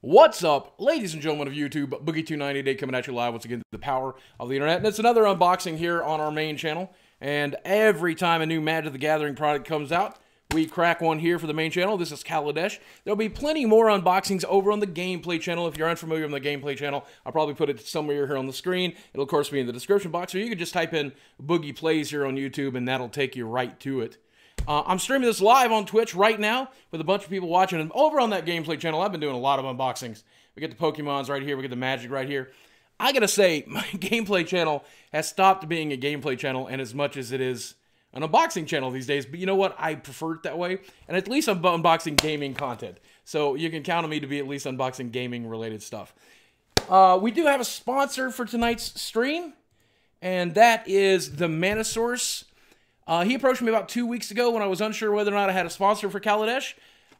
What's up, ladies and gentlemen of YouTube? Boogie290 today coming at you live once again through the power of the internet. And it's another unboxing here on our main channel. And every time a new Magic the Gathering product comes out, we crack one here for the main channel. This is Kaladesh. There'll be plenty more unboxings over on the gameplay channel. If you're unfamiliar with the gameplay channel, I'll probably put it somewhere here on the screen. It'll, of course, be in the description box. Or you can just type in Boogie Plays here on YouTube, and that'll take you right to it. I'm streaming this live on Twitch right now with a bunch of people watching. And over on that gameplay channel, I've been doing a lot of unboxings. We get the Pokemons right here. We get the Magic right here. I gotta say, my gameplay channel has stopped being a gameplay channel and as much as it is an unboxing channel these days. But you know what? I prefer it that way. And at least I'm unboxing gaming content. So you can count on me to be at least unboxing gaming-related stuff. We do have a sponsor for tonight's stream. And that is the Mana Source. He approached me about 2 weeks ago when I was unsure whether or not I had a sponsor for Kaladesh.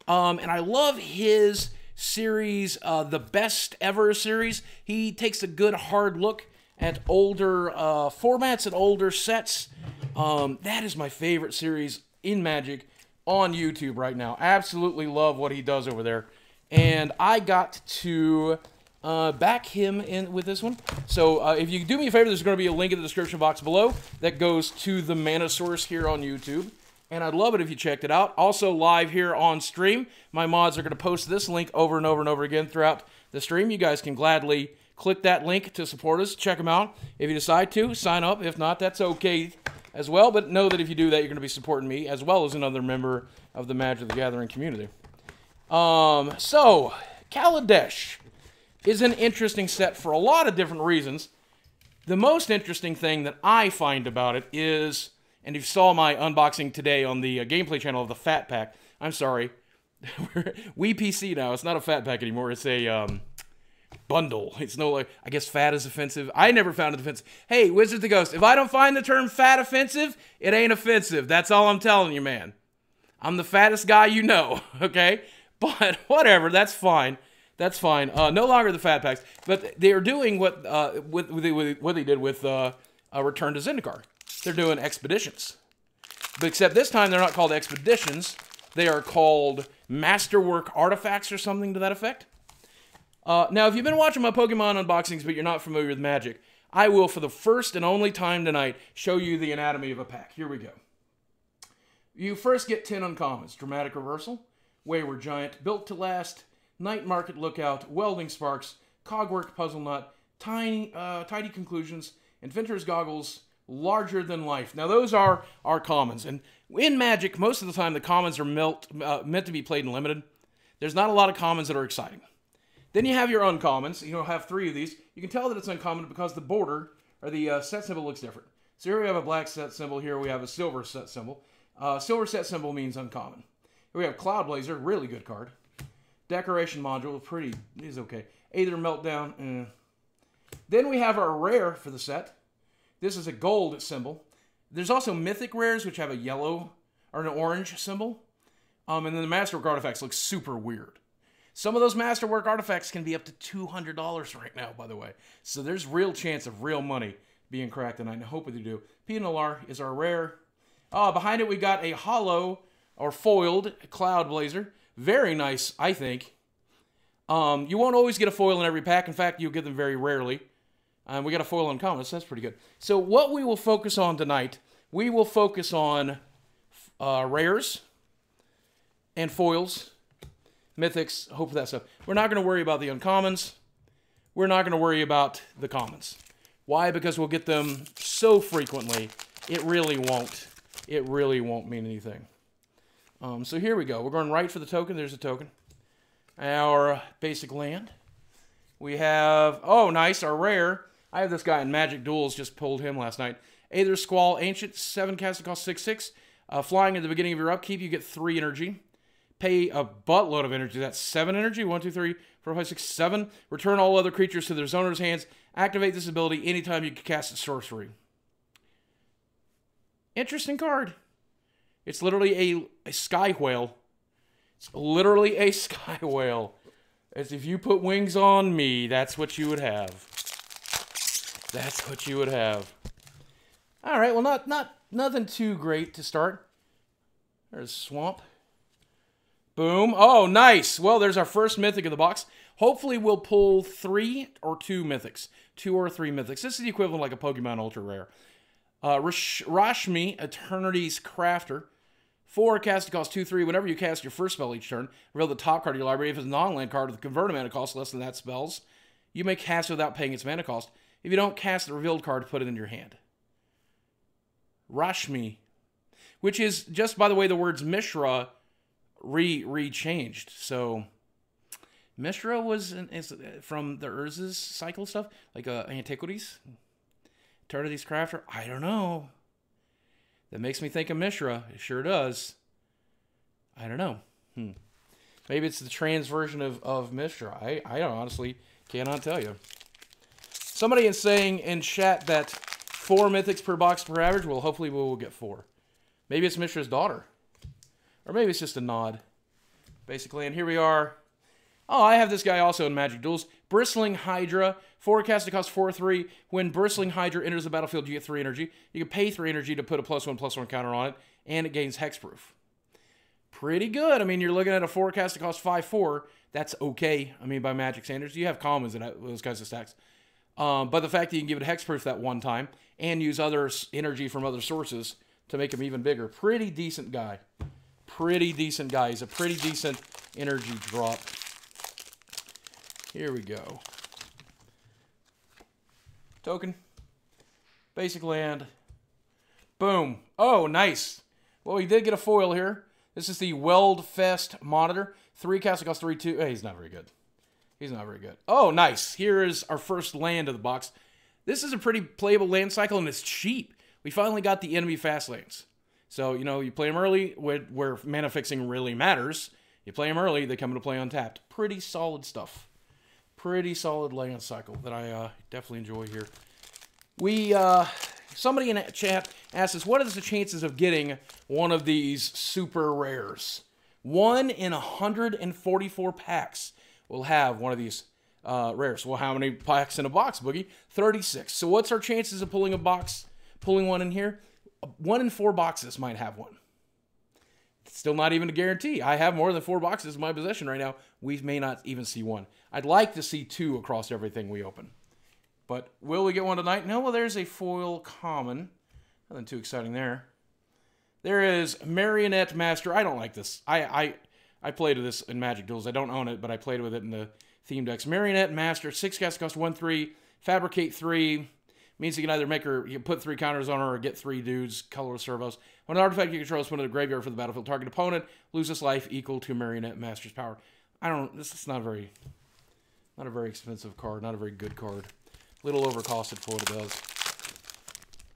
And I love his series, the Best Ever series. He takes a good hard look at older formats and older sets. That is my favorite series in Magic on YouTube right now. Absolutely love what he does over there. And I got to back him in with this one. So if you do me a favor, there's going to be a link in the description box below that goes to the Mana Source here on YouTube. And I'd love it if you checked it out. Also live here on stream, my mods are going to post this link over and over and over again throughout the stream. You guys can gladly click that link to support us. Check them out. If you decide to, sign up. If not, that's okay as well. But know that if you do that, you're going to be supporting me as well as another member of the Magic the Gathering community. So, Kaladesh is an interesting set for a lot of different reasons. The most interesting thing that I find about it is, and you saw my unboxing today on the gameplay channel of the Fat Pack. I'm sorry. We PC now. It's not a Fat Pack anymore. It's a bundle. It's no, like, I guess fat is offensive. I never found it offensive. Hey, Wizard of the Ghost, if I don't find the term fat offensive, it ain't offensive. That's all I'm telling you, man. I'm the fattest guy you know, okay? But whatever, that's fine. That's fine. No longer the Fat Packs, but they are doing what they did with Return to Zendikar. They're doing expeditions, but except this time they're not called expeditions. They are called masterwork artifacts or something to that effect. Now, if you've been watching my Pokemon unboxings but you're not familiar with Magic, I will, for the first and only time tonight, show you the anatomy of a pack. Here we go. You first get 10 uncommons: Dramatic Reversal, Wayward Giant, Built to Last, Night Market Lookout, Welding Sparks, Cogwork Puzzle Nut, Tidy Conclusions, Inventor's Goggles, Larger Than Life. Now, those are our commons. And in Magic, most of the time, the commons are meant to be played in limited. There's not a lot of commons that are exciting. Then you have your uncommons. You'll have 3 of these. You can tell that it's uncommon because the border, or the set symbol, looks different. So here we have a black set symbol. Here we have a silver set symbol. Silver set symbol means uncommon. Here we have Cloud Blazer, really good card. Decoration Module, pretty, is okay. Aether Meltdown, Then we have our rare for the set. This is a gold symbol. There's also mythic rares, which have a yellow or an orange symbol. And then the Masterwork artifacts look super weird. Some of those Masterwork artifacts can be up to $200 right now, by the way. So there's real chance of real money being cracked tonight, and I hope that you do. PNLR is our rare. Behind it, we got a hollow or foiled Cloud Blazer. Very nice, I think. You won't always get a foil in every pack. In fact, you'll get them very rarely. We got a foil uncommon, so that's pretty good. So what we will focus on tonight, we will focus on rares and foils, mythics, hope for that stuff. We're not going to worry about the uncommons. We're not going to worry about the commons. Why? Because we'll get them so frequently, it really won't mean anything. So here we go. We're going right for the token. There's a token. Our basic land. We have, oh, nice, our rare. I have this guy in Magic Duels, just pulled him last night. Aether Squall, Ancient, 7 cast, it costs 6/6. Flying at the beginning of your upkeep, you get 3 energy. Pay a buttload of energy. That's 7 energy. 1, 2, 3, 4, 5, 6, 7. Return all other creatures to their owner's hands. Activate this ability anytime you cast a sorcery. Interesting card. It's literally a sky whale. It's literally a sky whale. As if you put wings on me, that's what you would have. That's what you would have. All right, well, nothing too great to start. There's Swamp. Boom. Oh, nice. Well, there's our first mythic of the box. Hopefully we'll pull 3 or 2 mythics. 2 or 3 mythics. This is the equivalent like a Pokemon Ultra Rare. Rashmi, Eternity's Crafter. 4, cast to cost 2/3. Whenever you cast your first spell each turn, reveal the top card of your library. If it's a non-land card with a converted mana cost less than that spell's, you may cast it without paying its mana cost. If you don't cast the revealed card, put it in your hand. Rashmi, which is just, by the way, the words Mishra re-changed. So Mishra is from the Urza's cycle stuff, like Antiquities, Eternity's Crafter. I don't know. That makes me think of Mishra. It sure does. I don't know. Maybe it's the trans version of Mishra. I don't honestly cannot tell you. Somebody is saying in chat that 4 mythics per box per average. Well, hopefully we'll get 4. Maybe it's Mishra's daughter. Or maybe it's just a nod. Basically, and here we are. Oh, I have this guy also in Magic Duels. Bristling Hydra. 4 cast to cost 4/3. When Bristling Hydra enters the battlefield, you get 3 energy. You can pay 3 energy to put a +1/+1 counter on it, and it gains hexproof. Pretty good. I mean, you're looking at a 4 cast to cost 5/4. That's okay. I mean, by Magic standards, you have commons and those kinds of stacks. But the fact that you can give it hexproof that one time and use other energy from other sources to make him even bigger. Pretty decent guy. Pretty decent guy. He's a pretty decent energy drop. Here we go. Token. Basic land. Boom. Oh, nice. Well, we did get a foil here. This is the Weldfest Monitor. 3 cast to cost 3/2. Hey, he's not very good. He's not very good. Oh, nice. Here is our first land of the box. This is a pretty playable land cycle, and it's cheap. We finally got the enemy fast lanes. So, you know, you play them early where mana fixing really matters. You play them early, they come into play untapped. Pretty solid stuff. Pretty solid land cycle that I definitely enjoy here. Somebody in chat asked us, what are the chances of getting one of these super rares? 1 in 144 packs will have one of these rares. Well, how many packs in a box, Boogie? 36. So what's our chances of pulling one in here? 1 in 4 boxes might have one. Still not even a guarantee. I have more than 4 boxes in my possession right now. We may not even see one. I'd like to see 2 across everything we open. But will we get one tonight? No, well, there's a foil common. Nothing too exciting there. There is Marionette Master. I don't like this. I played with this in Magic Duels. I don't own it, but I played with it in the theme decks. Marionette Master. 6 cast cost 1/3. Fabricate 3. Means you can either make her, you can put 3 counters on her or get 3 dudes, colorless servos. When an artifact you control is put in the graveyard for the battlefield, target opponent loses life equal to Marionette Master's power. This is not a very expensive card, not a very good card. Little overcosted for what it does.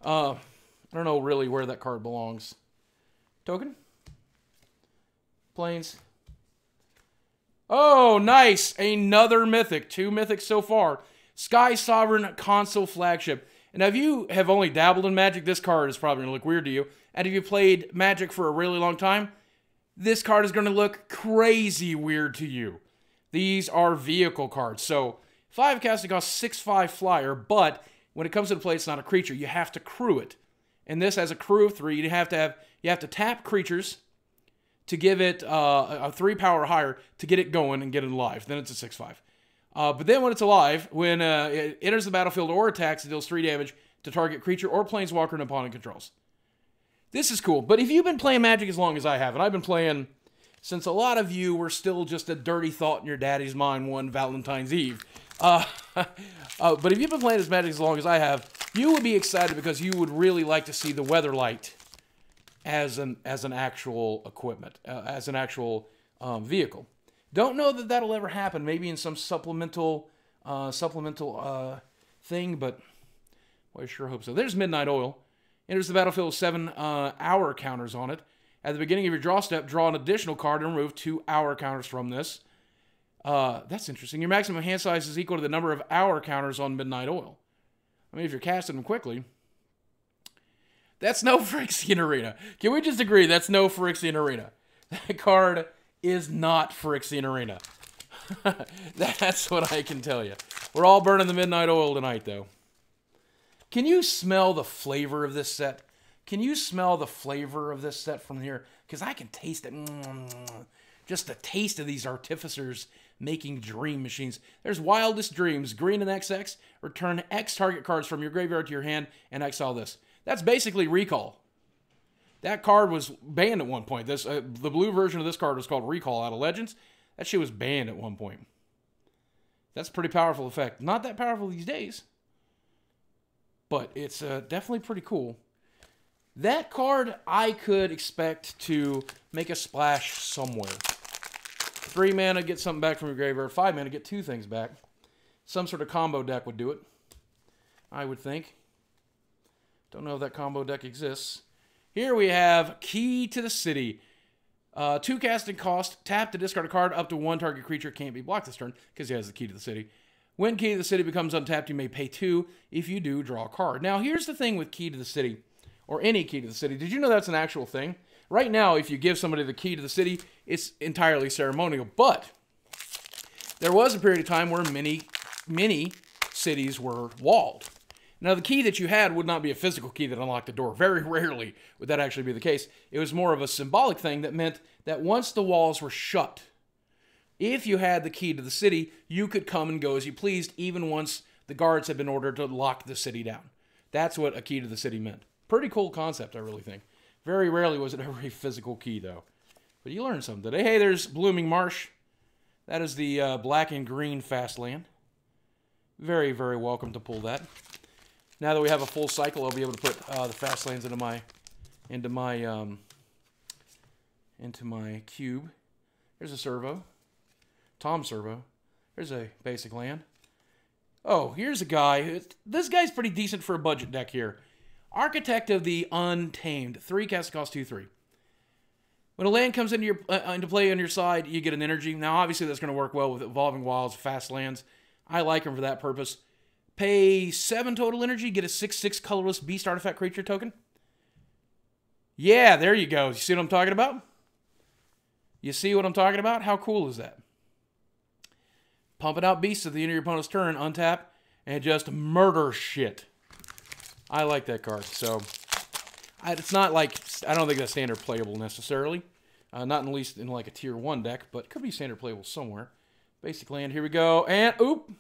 I don't know really where that card belongs. Token? Plains. Oh, nice! Another mythic. 2 mythics so far. Sky Sovereign Console Flagship. And if you have only dabbled in Magic, this card is probably going to look weird to you. And if you played Magic for a really long time, this card is going to look crazy weird to you. These are vehicle cards. So, 5 casting costs 6/5 flyer, but when it comes to play, it's not a creature. You have to crew it. And this has a crew of 3. You have to tap creatures to give it a 3 power or higher to get it going and get it alive. Then it's a 6/5. But then when it's alive, when it enters the battlefield or attacks, it deals 3 damage to target creature or planeswalker an opponent controls. This is cool. But if you've been playing Magic as long as I have, and I've been playing since a lot of you were still just a dirty thought in your daddy's mind one Valentine's Eve. But if you've been playing this Magic as long as I have, you would be excited because you would really like to see the Weatherlight as an actual equipment, as an actual vehicle. Don't know that that'll ever happen. Maybe in some supplemental thing, but well, I sure hope so. There's Midnight Oil. Enters the battlefield with 7 hour counters on it. At the beginning of your draw step, draw an additional card and remove 2 hour counters from this. That's interesting. Your maximum hand size is equal to the number of hour counters on Midnight Oil. I mean, if you're casting them quickly. That's no Phyrexian Arena. Can we just agree that's no Phyrexian Arena? That card is not Phyrexian Arena. That's what I can tell you. We're all burning the Midnight Oil tonight, though. Can you smell the flavor of this set? Can you smell the flavor of this set from here? Because I can taste it. just a taste of these artificers making dream machines. There's Wildest Dreams, green and XX. Return X target cards from your graveyard to your hand and exile this. That's basically Recall. That card was banned at one point. The blue version of this card was called Recall out of Legends. That shit was banned at one point. That's a pretty powerful effect. Not that powerful these days, but it's definitely pretty cool. That card I could expect to make a splash somewhere. 3 mana, get something back from your graveyard. 5 mana, get 2 things back. Some sort of combo deck would do it, I would think. Don't know if that combo deck exists. Here we have Key to the City. 2 casting cost. Tap to discard a card. Up to 1 target creature can't be blocked this turn because he has the Key to the City. When Key to the City becomes untapped, you may pay 2. If you do, draw a card. Now, here's the thing with Key to the City, or any Key to the City. Did you know that's an actual thing? Right now, if you give somebody the Key to the City, it's entirely ceremonial. But there was a period of time where many cities were walled. Now, the key that you had would not be a physical key that unlocked the door. Very rarely would that actually be the case. It was more of a symbolic thing that meant that once the walls were shut, if you had the key to the city, you could come and go as you pleased, even once the guards had been ordered to lock the city down. That's what a key to the city meant. Pretty cool concept, I really think. Very rarely was it ever a physical key, though. But you learned something today. Hey, there's Blooming Marsh. That is the black and green fast land. Very welcome to pull that. Now that we have a full cycle, I'll be able to put the fast lands into my cube. Here's a servo. Tom Servo. Here's a basic land. Oh, here's a guy. This guy's pretty decent for a budget deck here. Architect of the Untamed. 3 cast cost 2/3. When a land comes into play on your side, you get an energy. Now, obviously, that's going to work well with Evolving Wilds, fast lands. I like them for that purpose. Pay 7 total energy, get a 6/6 colorless beast artifact creature token. Yeah, there you go. You see what I'm talking about? You see what I'm talking about? How cool is that? Pumping out beasts at the end of your opponent's turn, untap, and just murder shit. I like that card. So, it's not like, I don't think that's standard playable necessarily. Not at least in like a tier 1 deck, but could be standard playable somewhere. Basic land, here we go. And, oop!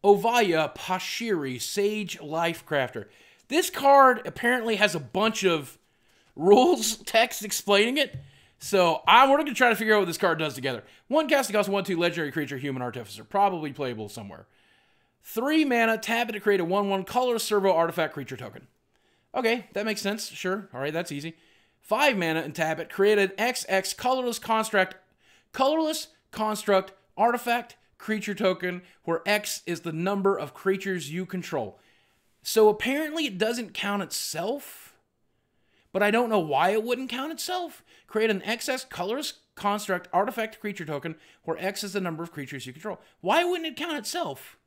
Ovaya Pashiri, Sage Lifecrafter. This card apparently has a bunch of rules text explaining it. So we're going to try to figure out what this card does together. 1 casting cost 1/2 legendary creature, human artificer. Probably playable somewhere. 3 mana, tap it to create a 1/1 colorless servo artifact creature token. Okay, that makes sense. Sure. All right, that's easy. 5 mana and tap it, create an XX colorless construct artifact creature token where X is the number of creatures you control. So apparently it doesn't count itself, but I don't know why it wouldn't count itself. Create an XX colorless construct artifact creature token where X is the number of creatures you control. Why wouldn't it count itself?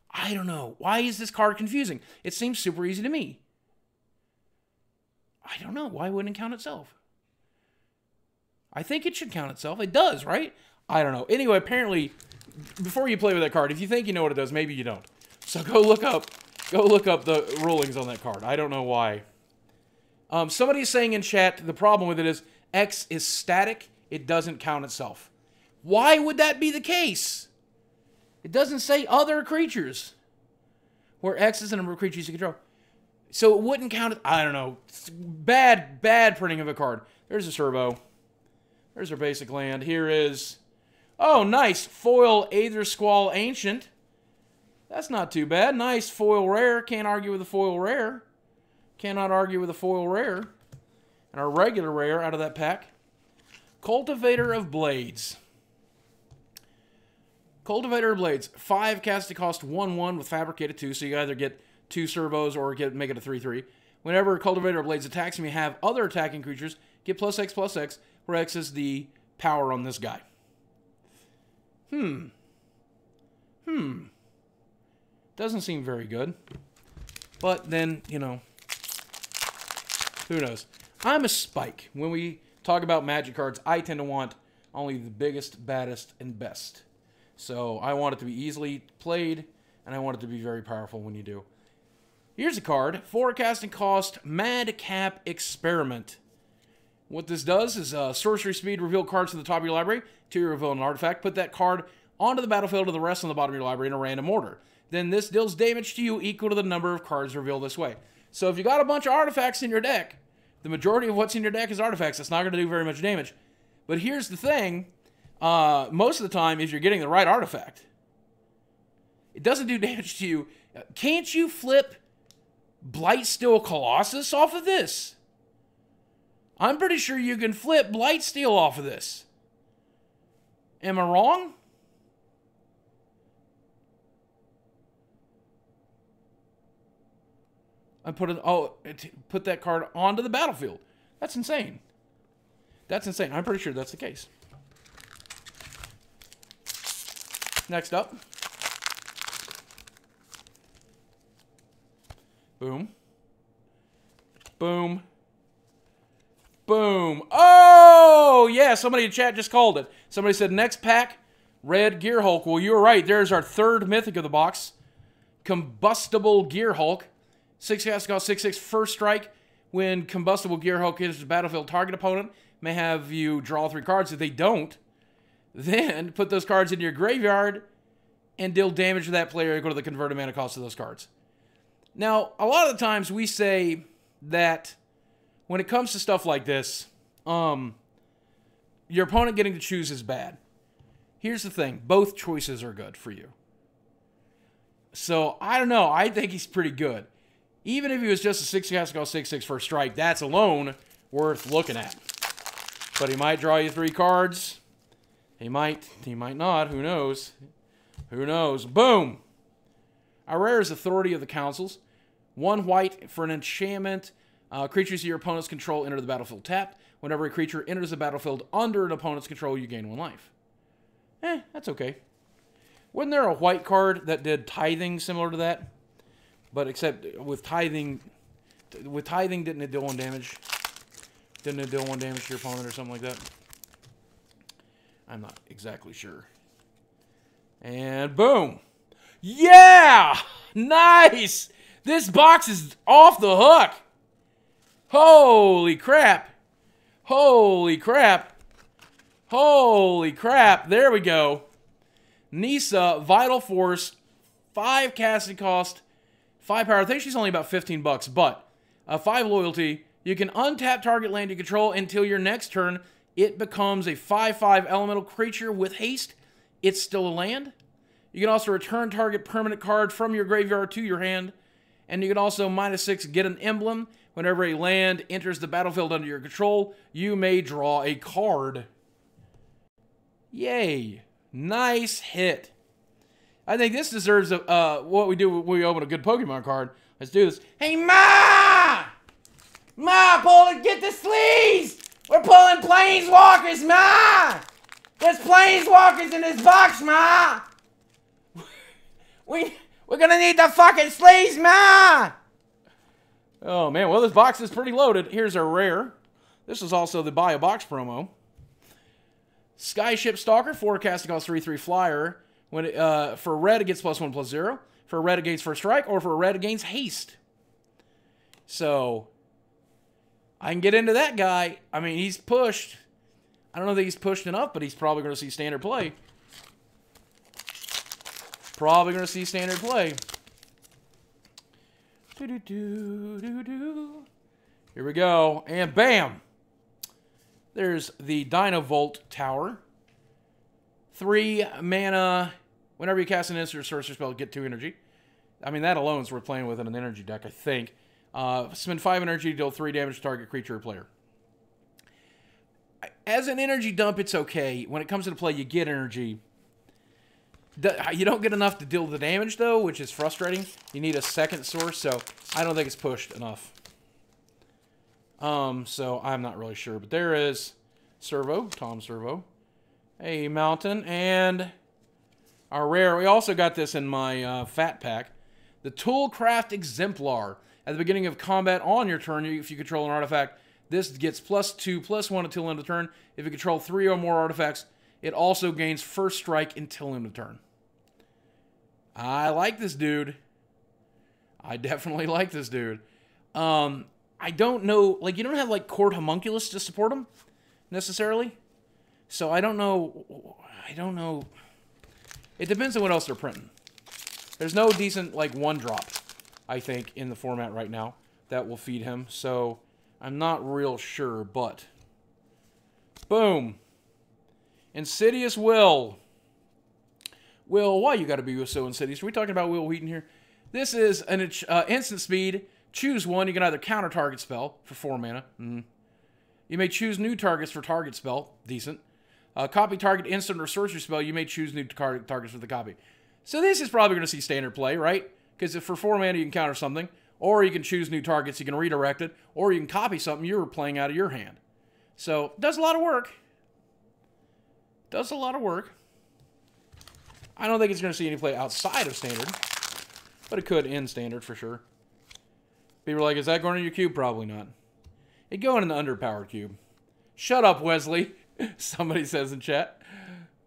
I don't know. Why is this card confusing? It seems super easy to me. I don't know. Why wouldn't it count itself? I think it should count itself. It does, right? I don't know. Anyway, apparently, before you play with that card, if you think you know what it does, maybe you don't. So go look up the rulings on that card. I don't know why. Somebody's saying in chat, the problem with it is X is static. It doesn't count itself. Why would that be the case? It doesn't say other creatures where X is the number of creatures you control. So it wouldn't count it. I don't know. It's bad printing of a card. There's a servo. There's our basic land. Here is... Oh, nice. Foil Aether Squall Ancient. That's not too bad. Nice foil rare. Can't argue with a foil rare. Cannot argue with a foil rare. And our regular rare out of that pack. Cultivator of Blades. Cultivator of Blades. 5 casting cost 1/1 with Fabricated 2. So you either get 2 servos or make it a 3/3. Whenever Cultivator of Blades attacks, you may have other attacking creatures get +X/+X, where X is the power on this guy. Doesn't seem very good. But then, you know, who knows? I'm a Spike. When we talk about Magic cards, I tend to want only the biggest, baddest, and best. So I want it to be easily played, and I want it to be very powerful when you do. Here's a card. 4 casting cost, Madcap Experiment. What this does is sorcery speed, reveal cards to the top of your library till you reveal an artifact. Put that card onto the battlefield to the rest on the bottom of your library in a random order. Then this deals damage to you equal to the number of cards revealed this way. So if you got a bunch of artifacts in your deck, the majority of what's in your deck is artifacts. It's not going to do very much damage. But here's the thing. Most of the time, if you're getting the right artifact, it doesn't do damage to you. Can't you flip Blightsteel Colossus off of this? I'm pretty sure you can flip Blightsteel off of this. Am I wrong? I put that card onto the battlefield. That's insane. That's insane. I'm pretty sure that's the case. Next up. Boom. Boom. Boom. Oh, yeah, somebody in chat just called it. Somebody said, next pack, Red Gear Hulk. Well, you were right. There's our third mythic of the box. Combustible Gear Hulk. 6 cast cost 6/6 first strike. When Combustible Gear Hulk enters the battlefield, target opponent may have you draw 3 cards. If they don't, then put those cards into your graveyard and deal damage to that player equal to the converted mana cost of those cards. Now, a lot of the times we say that when it comes to stuff like this, your opponent getting to choose is bad. Here's the thing. Both choices are good for you. So, I don't know. I think he's pretty good. Even if he was just a 6 cast cost 6/6 first strike, that's alone worth looking at. But he might draw you 3 cards. He might not. Who knows? Who knows? Boom! Our rare is Authority of the Councils. 1 white for an enchantment. Creatures your opponent's control enter the battlefield tapped. Whenever a creature enters the battlefield under an opponent's control, you gain 1 life. That's okay. Wasn't there a white card that did tithing similar to that? But except with tithing, didn't it deal 1 damage? Didn't it deal 1 damage to your opponent or something like that? I'm not exactly sure. And boom! Yeah! Nice! This box is off the hook! Holy crap! Holy crap! Holy crap! There we go. Nissa, Vital Force, 5 casting cost, 5 power. I think she's only about $15, but 5 loyalty. You can untap target land you control until your next turn. It becomes a 5/5 elemental creature with haste. It's still a land. You can also return target permanent card from your graveyard to your hand. And you can also -6 get an emblem. Whenever a land enters the battlefield under your control, you may draw a card. Yay. Nice hit. I think this deserves what we do when we open a good Pokemon card. Let's do this. Hey, Ma! Ma, get the sleeves! We're pulling Planeswalkers, Ma! There's Planeswalkers in this box, Ma! We're gonna need the fucking sleeves, Ma! Oh, man. Well, this box is pretty loaded. Here's our rare. This is also the Buy a Box promo. Skyship Stalker, 4 casting cost 3/3 flyer. When for red, it gets +1/+0. For red, it gains first strike, or for red, it gains haste. So, I can get into that guy. I mean, he's pushed. I don't know that he's pushed enough, but he's probably going to see standard play. Probably going to see standard play. Here we go. And bam! There's the Dynavolt Tower. 3 mana. Whenever you cast an instant or sorcery spell, get 2 energy. I mean, that alone is worth playing with in an energy deck, I think. Spend 5 energy to deal 3 damage to target creature or player. As an energy dump, it's okay. When it comes to play, you get energy. You don't get enough to deal the damage, though, which is frustrating. You need a second source, so I don't think it's pushed enough. So I'm not really sure. But there is Servo, Tom Servo. A Mountain, and our rare. We also got this in my Fat Pack. The Toolcraft Exemplar. At the beginning of combat on your turn, if you control an artifact, this gets +2/+1 until end of turn. If you control 3 or more artifacts, it also gains first strike until end of turn. I like this dude. I definitely like this dude. I don't know, like, you don't have, like, Court Homunculus to support them, necessarily. So I don't know. It depends on what else they're printing. There's no decent, like, one-drop, I think, in the format right now that will feed him. So I'm not real sure, but... Boom. Insidious Will. Will, why you gotta be so insidious? Are we talking about Will Wheaton here? This is an instant speed. Choose one. You can either counter target spell for 4 mana. You may choose new targets for target spell. Decent. Copy target instant or sorcery spell. You may choose new targets for the copy. So this is probably going to see standard play, right? Because if for 4 mana you can counter something, or you can choose new targets, you can redirect it, or you can copy something you were playing out of your hand. So, does a lot of work. Does a lot of work. I don't think it's going to see any play outside of standard, but it could in standard for sure. People are like, is that going in your cube? Probably not. It'd go in the underpowered cube. Shut up, Wesley. Somebody says in chat.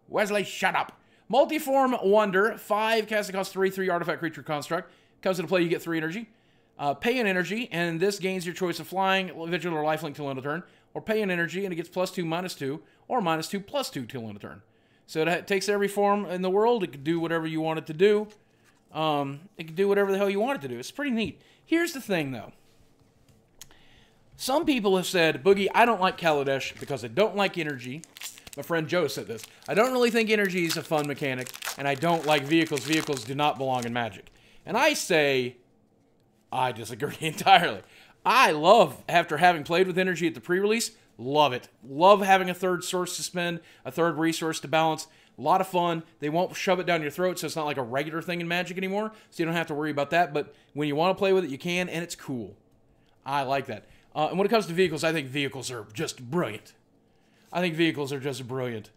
Wesley, shut up. Multiform Wonder. 5 casting cost 3 artifact creature construct. Comes into play, you get 3 energy. Pay an energy, and this gains your choice of flying, vigil, or lifelink till end of turn. Or pay an energy, and it gets +2, -2, or -2, +2 till end of turn. So it takes every form in the world. It can do whatever you want it to do. It can do whatever the hell you want it to do. It's pretty neat. Here's the thing, though. Some people have said, Boogie, I don't like Kaladesh because I don't like energy. My friend Joe said this. I don't really think energy is a fun mechanic, and I don't like vehicles. Vehicles do not belong in Magic. And I say, I disagree entirely. I love, after having played with energy at the pre-release, love it. Love having a third source to spend, a third resource to balance. A lot of fun. They won't shove it down your throat, so it's not like a regular thing in Magic anymore, so you don't have to worry about that. But when you want to play with it, you can, and it's cool. I like that. And when it comes to vehicles, I think vehicles are just brilliant. I think vehicles are just brilliant.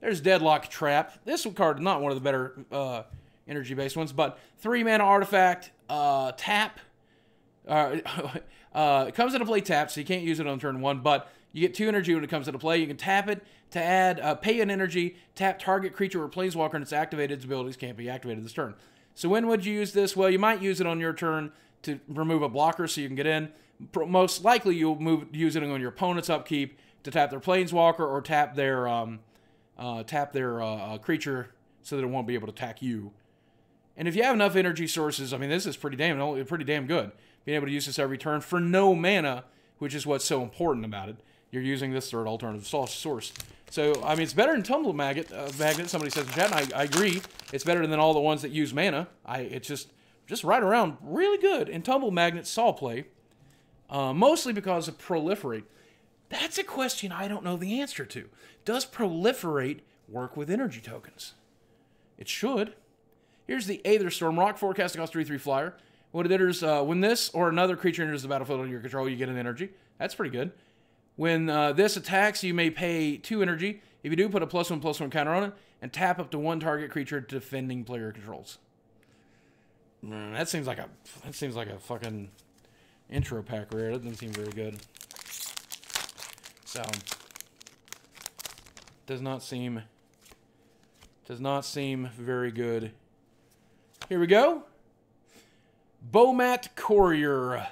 There's Deadlock Trap. This card is not one of the better energy-based ones, but 3 mana artifact, tap. It comes into play tapped, so you can't use it on turn 1, but you get 2 energy when it comes into play. You can tap it to add, pay an energy, tap target creature or planeswalker, and its activated abilities can't be activated this turn. So when would you use this? Well, you might use it on your turn to remove a blocker so you can get in. Most likely you'll use it on your opponent's upkeep to tap their planeswalker or tap their creature so that it won't be able to attack you. And if you have enough energy sources, I mean, this is pretty damn good. Being able to use this every turn for no mana, which is what's so important about it. You're using this third alternative source. So, I mean, it's better than Tumble Magnet, somebody says in chat, and I agree. It's better than all the ones that use mana. It's just right around really good. And Tumble Magnet saw play, mostly because of Proliferate. That's a question I don't know the answer to. Does Proliferate work with energy tokens? It should. Here's the Aether Storm. Rock 4, casting cost 3/3 flyer. When it enters, when this or another creature enters the battlefield under your control, you get an energy. That's pretty good. When this attacks, you may pay 2 energy. If you do, put a +1/+1 counter on it, and tap up to 1 target creature defending player controls. That seems like a fucking intro pack rare. That doesn't seem very good. So does not seem very good. Here we go. Bomat Courier.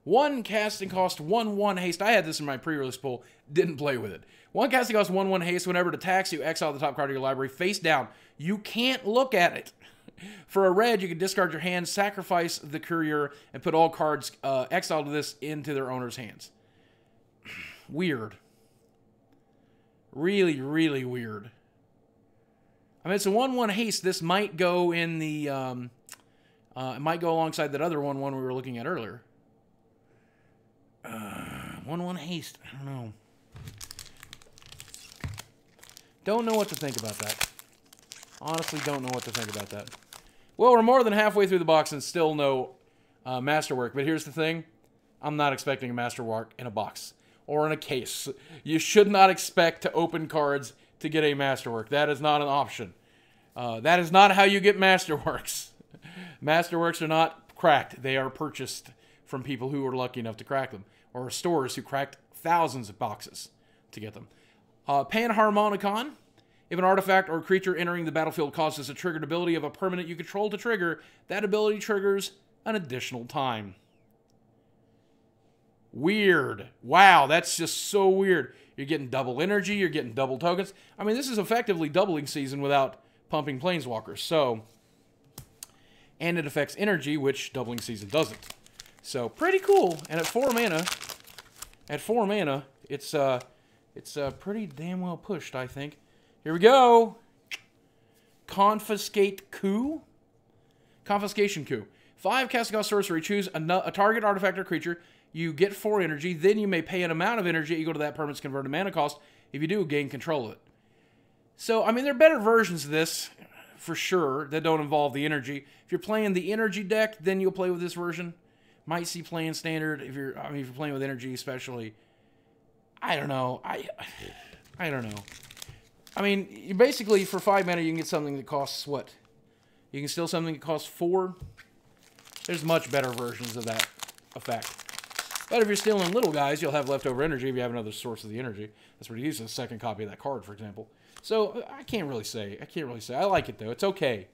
1 casting cost 1/1 haste. I had this in my pre-release pool. Didn't play with it. 1 casting cost 1/1 haste. Whenever it attacks you, exile the top card of your library face down. You can't look at it. For a red, you can discard your hand, sacrifice the Courier, and put all cards exiled to this into their owner's hands. Weird. Really, really weird. I mean, it's a 1/1 haste. This might go in the... it might go alongside that other 1/1 we were looking at earlier. 1/1 haste. I don't know. Don't know what to think about that. Honestly, don't know what to think about that. Well, we're more than halfway through the box and still no masterwork. But here's the thing. I'm not expecting a masterwork in a box or in a case. You should not expect to open cards to get a masterwork. That is not an option. That is not how you get masterworks. Masterworks are not cracked. They are purchased from people who are lucky enough to crack them, or stores who cracked thousands of boxes to get them. Panharmonicon. If an artifact or creature entering the battlefield causes a triggered ability of a permanent you control to trigger, that ability triggers an additional time. Weird. Wow, that's just so weird. You're getting double energy. You're getting double tokens. I mean, this is effectively doubling season without pumping planeswalkers. So, and it affects energy, which doubling season doesn't. So, pretty cool. And at 4 mana, it's pretty damn well pushed, I think. Here we go. Confiscate Coup. Confiscation Coup. 5 casting cost sorcery. Choose a target artifact or creature. You get 4 energy. Then you may pay an amount of energy equal to that permanent's converted mana cost. If you do, gain control of it. So, I mean, there are better versions of this, for sure, that don't involve the energy. If you're playing the energy deck, then you'll play with this version. Might see playing standard. If you're playing with energy, especially. I don't know. I don't know. I mean, you basically, for 5 mana, you can get something that costs what? You can steal something that costs 4. There's much better versions of that effect. But if you're stealing little guys, you'll have leftover energy if you have another source of the energy. That's what you use, a second copy of that card, for example. So, I can't really say. I like it, though. It's okay.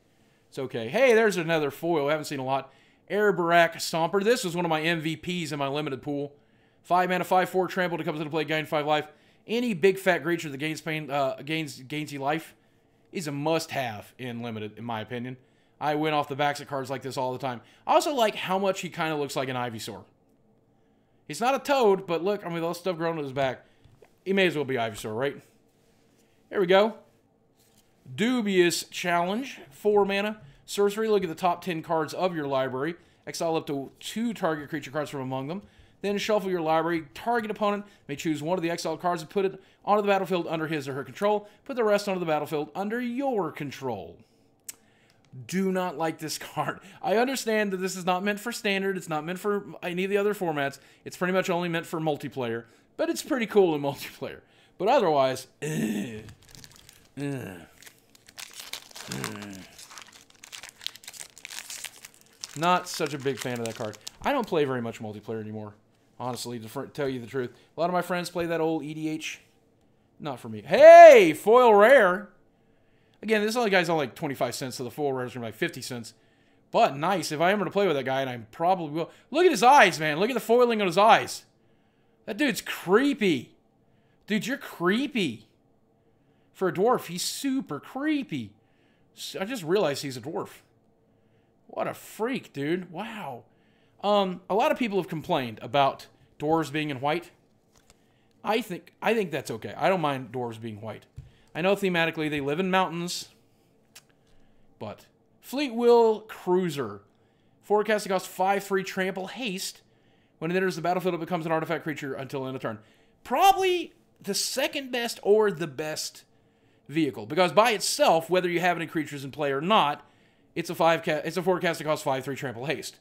It's okay. Hey, there's another foil. I haven't seen a lot. Airbarak Stomper. This was one of my MVPs in my limited pool. 5 mana, 5/4 trample to come into play, gain 5 life. Any big fat creature that gains pain, gains you life is a must-have in limited, in my opinion. I win off the backs of cards like this all the time. I also like how much he kind of looks like an Ivysaur. He's not a toad, but look, I mean, all stuff growing on his back. He may as well be Ivysaur, right? Here we go. Dubious Challenge. 4 mana. Sorcery. Look at the top 10 cards of your library. Exile up to 2 target creature cards from among them. Then shuffle your library. Target opponent may choose one of the exiled cards and put it onto the battlefield under his or her control. Put the rest onto the battlefield under your control. Do not like this card. I understand that this is not meant for standard. It's not meant for any of the other formats. It's pretty much only meant for multiplayer. But it's pretty cool in multiplayer. But otherwise, not such a big fan of that card. I don't play very much multiplayer anymore. Honestly, to tell you the truth. A lot of my friends play that old EDH. Not for me. Hey! Foil rare! Again, this guy's only like 25 cents, so the foil rare is going to be like 50 cents. But nice. If I am going to play with that guy, and I probably will. Look at his eyes, man. Look at the foiling on his eyes. That dude's creepy. Dude, you're creepy. For a dwarf, he's super creepy. I just realized he's a dwarf. What a freak, dude. Wow. A lot of people have complained about dwarves being in white. I think that's okay. I don't mind dwarves being white. I know thematically they live in mountains, but Fleetwheel Cruiser. 4 casting cost 5/3 trample haste. When it enters the battlefield, it becomes an artifact creature until end of turn. Probably the second best or the best vehicle, because by itself, whether you have any creatures in play or not, it's a 4 casting cost 5/3 trample haste.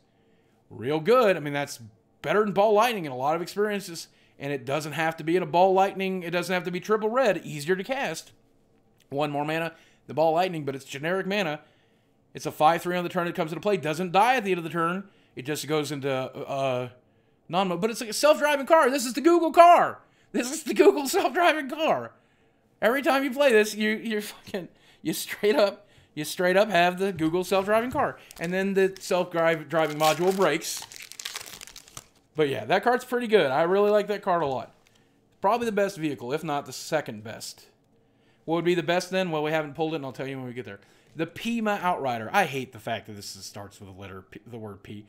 Real good. I mean, that's better than Ball Lightning in a lot of experiences. And it doesn't have to be in a Ball Lightning. It doesn't have to be triple red. Easier to cast. 1 more mana, the Ball Lightning, but it's generic mana. It's a 5/3 on the turn it comes into play. Doesn't die at the end of the turn. It just goes into non-mode. But it's like a self-driving car. This is the Google car. This is the Google self-driving car. Every time you play this, you straight up have the Google self-driving car. And then the self-driving module breaks. But yeah, that card's pretty good. I really like that card a lot. Probably the best vehicle, if not the second best. What would be the best then? Well, we haven't pulled it, and I'll tell you when we get there. The Pima Outrider. I hate the fact that this starts with the word P.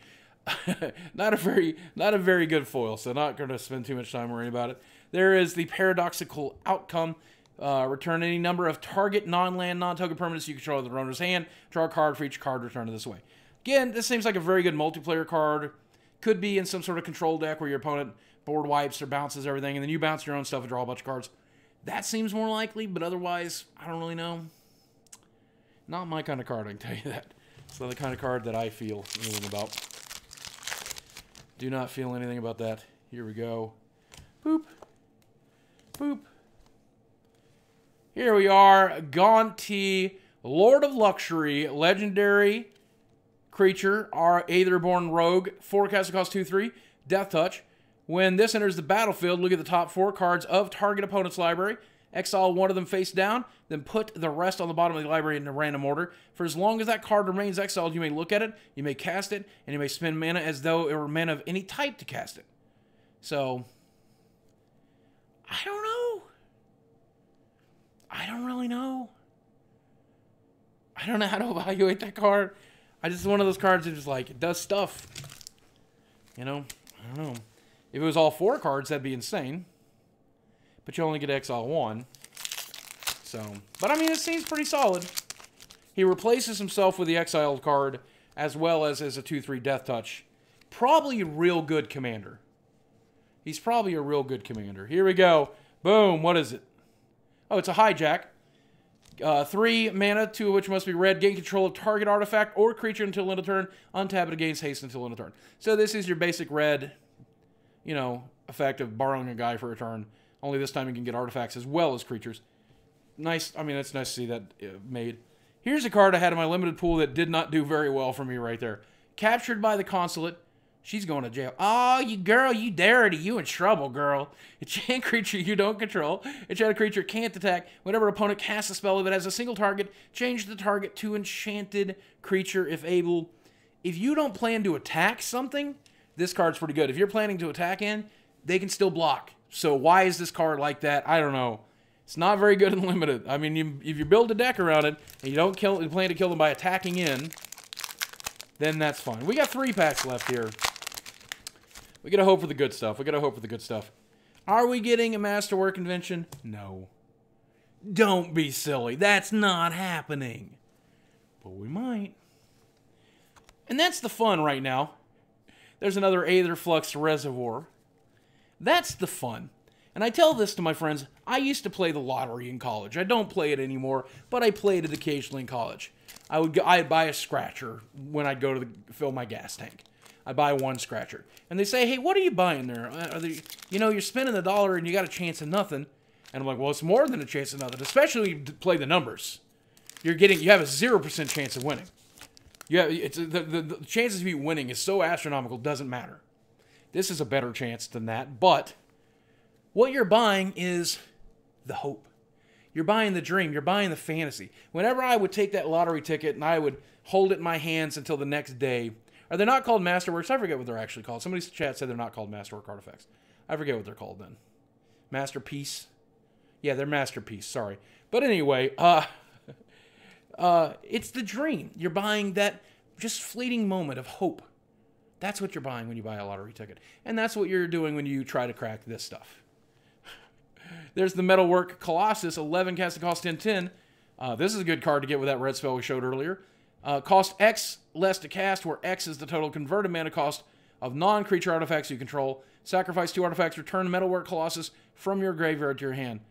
Not a very good foil, so not going to spend too much time worrying about it. There is the Paradoxical Outcome. Return any number of target non-land, non-token permanents you control in the owner's hand. Draw a card for each card returned this way. Again, this seems like a very good multiplayer card. Could be in some sort of control deck where your opponent board wipes or bounces everything, and then you bounce your own stuff and draw a bunch of cards. That seems more likely, but otherwise, I don't really know. Not my kind of card, I can tell you that. It's not the kind of card that I feel anything about. Do not feel anything about that. Here we go. Boop. Boop. Here we are. Gaunty, Lord of Luxury, legendary creature, our Aether-born rogue. 4 casting cost 2/3. Death Touch. When this enters the battlefield, look at the top 4 cards of target opponent's library. Exile one of them face down, then put the rest on the bottom of the library in a random order. For as long as that card remains exiled, you may look at it, you may cast it, and you may spend mana as though it were mana of any type to cast it. So, I don't know. I don't really know. I don't know how to evaluate that card. It's one of those cards that just like, it does stuff. You know? I don't know. If it was all 4 cards, that'd be insane. But you only get exile 1. So, but I mean, it seems pretty solid. He replaces himself with the exiled card, as well as a 2/3 Death Touch. Probably a real good commander. He's probably a real good commander. Here we go. Boom. What is it? Oh, it's a hijack. 3 mana, 2 of which must be red. Gain control of target artifact or creature until end of turn. Untap it against haste until end of turn. So this is your basic red, you know, effect of borrowing a guy for a turn. Only this time you can get artifacts as well as creatures. Nice. I mean, it's nice to see that made. Here's a card I had in my limited pool that did not do very well for me right there. Captured by the Consulate. She's going to jail. Oh, you girl, you dirty. You in trouble, girl. Enchant creature you don't control. Enchanted creature can't attack. Whenever opponent casts a spell, if it has a single target, change the target to enchanted creature if able. If you don't plan to attack something, this card's pretty good. If you're planning to attack in, they can still block. So why is this card like that? I don't know. It's not very good in limited. I mean, if you build a deck around it and you don't plan to kill them by attacking in, then that's fine. We got 3 packs left here. We gotta hope for the good stuff. We gotta hope for the good stuff. Are we getting a Masterwork Invention? No. Don't be silly. That's not happening. But we might. And that's the fun right now. There's another Aether Flux Reservoir. That's the fun. And I tell this to my friends, I used to play the lottery in college. I don't play it anymore, but I played it occasionally in college. I'd buy a scratcher when I'd go to fill my gas tank. I buy 1 scratcher. And they say, hey, what are you buying there? You know, you're spending $1 and you got a chance of nothing. And I'm like, well, it's more than a chance of nothing, especially when you play the numbers. You have a 0% chance of winning. The chances of you winning is so astronomical, doesn't matter. This is a better chance than that, but what you're buying is the hope. You're buying the dream. You're buying the fantasy. Whenever I would take that lottery ticket and I would hold it in my hands until the next day, are they not called Masterworks? I forget what they're actually called. Somebody's chat said they're not called Masterwork artifacts. I forget what they're called then. Masterpiece? Yeah, they're Masterpiece. Sorry. But anyway, it's the dream. You're buying that just fleeting moment of hope. That's what you're buying when you buy a lottery ticket. And that's what you're doing when you try to crack this stuff. There's the Metalwork Colossus, 11 casting cost 10/10. This is a good card to get with that red spell we showed earlier. Cost X less to cast, where X is the total converted mana cost of non-creature artifacts you control. Sacrifice 2 artifacts, return Metalwork Colossus from your graveyard to your hand.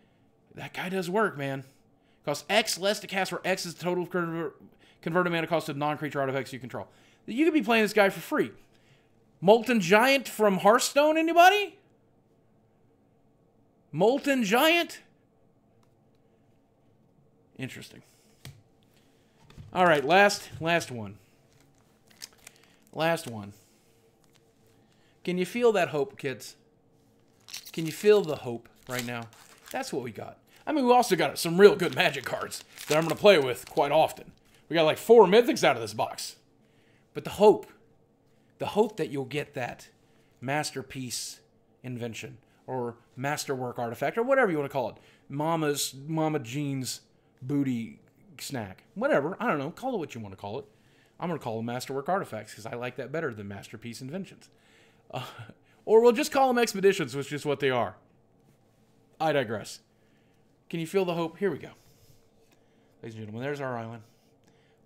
That guy does work, man. Cost X less to cast, where X is the total converted mana cost of non-creature artifacts you control. You could be playing this guy for free. Molten Giant from Hearthstone, anybody? Molten Giant? Interesting. All right, last one. Last one. Can you feel that hope, kids? Can you feel the hope right now? That's what we got. I mean, we also got some real good Magic cards that I'm going to play with quite often. We got like 4 Mythics out of this box. But the hope that you'll get that Masterpiece Invention or Masterwork Artifact or whatever you want to call it. Mama Jean's booty snack. Whatever. I don't know. Call it what you want to call it. I'm going to call them Masterwork Artifacts because I like that better than Masterpiece Inventions. Or we'll just call them Expeditions, which is what they are. I digress. Can you feel the hope? Here we go. Ladies and gentlemen, there's our island.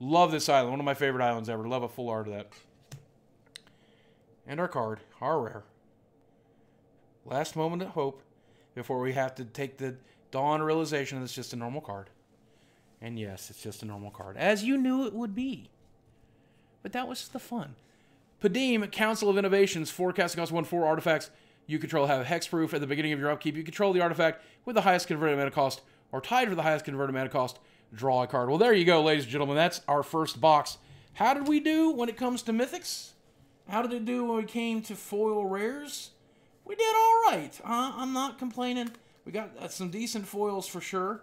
Love this island. One of my favorite islands ever. Love a full art of that. And our card. Our rare. Last moment of hope before we have to take the dawn realization that it's just a normal card. And yes, it's just a normal card. As you knew it would be. But that was the fun. Padim, Council of Innovations, 4 casting cost 1/4 artifacts you control have hexproof. At the beginning of your upkeep, you control the artifact with the highest converted mana cost or tied for the highest converted mana cost. Draw a card. Well, there you go, ladies and gentlemen. That's our first box. How did we do when it comes to Mythics? How did it do when we came to foil rares? We did all right. I'm not complaining. We got some decent foils for sure.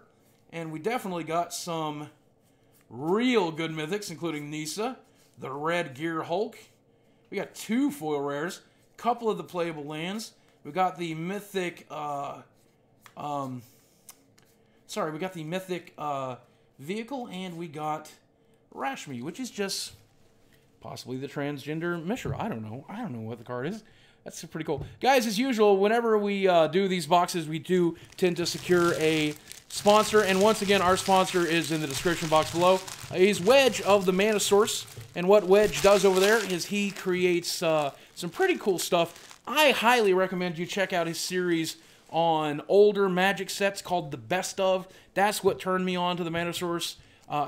And we definitely got some real good Mythics, including Nissa, the Red Gear Hulk. We got 2 foil rares, a couple of the playable lands, We got the mythic, vehicle, and we got Rashmi, which is just possibly the transgender Mishra. I don't know what the card is. That's pretty cool. Guys, as usual, whenever we do these boxes, we do tend to secure a sponsor. And once again, our sponsor is in the description box below. He's Wedge of the Mana Source. And what Wedge does over there is he creates some pretty cool stuff. I highly recommend you check out his series on older Magic sets called The Best Of. That's what turned me on to the Mana Source.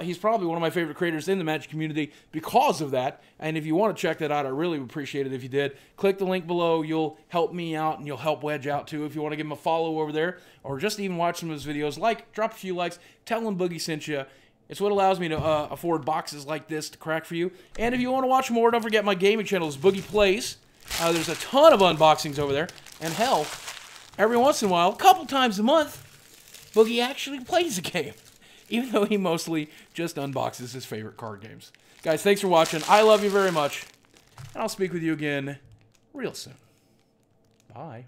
He's probably one of my favorite creators in the Magic community because of that. And if you want to check that out, I really would appreciate it if you did. Click the link below. You'll help me out, and you'll help Wedge out too if you want to give him a follow over there, or just even watch some of his videos. Like, drop a few likes, tell him Boogie sent you. It's what allows me to afford boxes like this to crack for you. And if you want to watch more, don't forget my gaming channel is Boogie Plays. There's a ton of unboxings over there. And hell, every once in a while, a couple times a month, Boogie actually plays a game. Even though he mostly just unboxes his favorite card games. Guys, thanks for watching. I love you very much. And I'll speak with you again real soon. Bye.